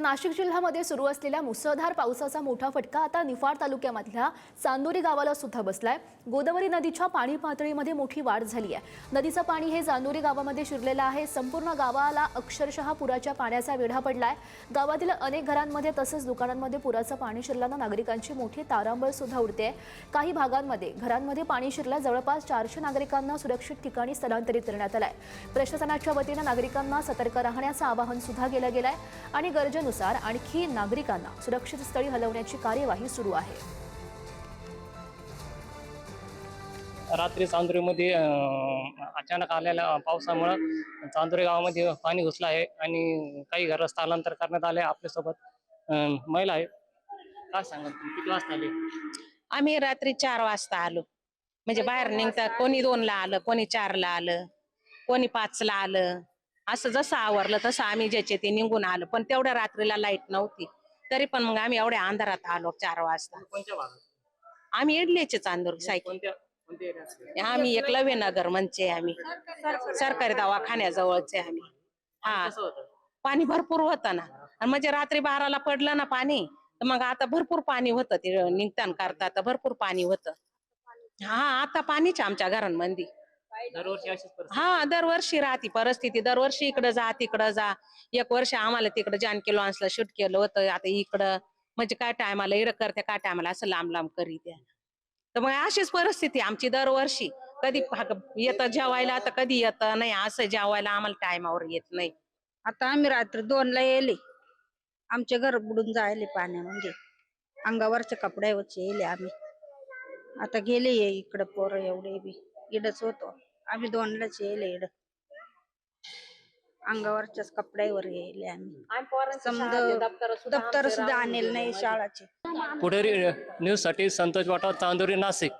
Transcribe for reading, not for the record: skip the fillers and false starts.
नाशिक जिल्ह्यामध्ये सुरू असलेल्या मुसळधार पावसाचा मोठा फटका आता निफाड तालुक्यामधल्या चांदोरी गावाला सुद्धा बसलाय। गोदावरी नदीच्या पाणी पातळीमध्ये मोठी वाढ झाली आहे। नदीचं पाणी हे चांदोरी गावामध्ये शिरलेलं आहे। संपूर्ण गावाला अक्षरशः पुराच्या पाण्याचा वेढा पडलाय। गावातील अनेक घरांमध्ये तसंच दुकानांमध्ये पुराचं पाणी शिरल्यानं नागरिकांची मोठी तारांबळ सुद्धा उडते। काही भागांमध्ये घरांमध्ये पाणी शिरलं। जवळपास 400 नागरिकांना सुरक्षित ठिकाणी स्थलांतरित करण्यात आलंय। प्रशासनाच्या वतीनं नागरिकांना सतर्क राहण्याचं आवाहन सुद्धा केलं गेलंय आणि गरजेनुसार आणखी नागरिकांना सुरक्षित स्थळी हलवण्याची कार्यवाही सुरू आहे। रात्री चांदोरीमध्ये अचानक आलेल्या पावसामुळे चांदोरी गावामध्ये पाणी घुसलं आहे आणि काही घर स्थलांतर करण्यात आले। आपल्यासोबत महिला आहे, काय सांगाल तुम्ही किती वाजता आले? आम्ही रात्री 4 वाजता आलो। म्हणजे बाहेर निघता कोणी 2 ला आलं, कोणी 4 ला आलं, कोणी 5 ला आलं। असं जसं आवरलं तसं आम्ही ज्याचे ते निघून आलो। पण तेवढ्या रात्रीला लाईट नव्हती, तरी पण मग आम्ही एवढ्या अंधारात आलो 4 वाजता। कोणत्या भागात? आम्ही इडलीचे चांदोर सायकल। आम्ही एकलव्य नगर म्हणजे आम्ही सरकारी दवाखान्याजवळचे आम्ही। हा, पाणी भरपूर होतं ना। आणि म्हणजे रात्री 12 ला पडलं ना पाणी, तर मग आता भरपूर पाणी होतं। ते निघताना करता तर भरपूर पाणी होतं। हा, आता पाणीच आमच्या घरांमध्ये। दरवर्षी अशीच परिस्थिती? हा, दरवर्षी राहती परिस्थिती। दरवर्षी इकडं जा तिकडं जा। एक वर्ष आम्हाला तिकडं जानकी लॉन्सला शूट केलं होतं। आता इकडं म्हणजे काय टायमाला इकडं करते, काय टायमाला असं लांब लांब करीत। तर मग अशीच परिस्थिती आमची दरवर्षी। कधी येतं जेवायला तर कधी येतं नाही, असं जेवायला आम्हाला टायमावर येत नाही। आता आम्ही रात्री 2 ला येले, आमचे घर बुडून जायले पाण्यामध्ये। अंगावरच्या कपड्यावरचे येले आम्ही। आता गेले इकडं पोरं एवढे बी इडच होतो। आम्ही 2 लाच येले इड, अंगावरच्याच कपड्यावर येले आम्ही। समजा दप्तर सुद्धा आणले नाही शाळाचे। पुढे न्यूज साठी संतोष वाटा, चांदोरी, नाशिक।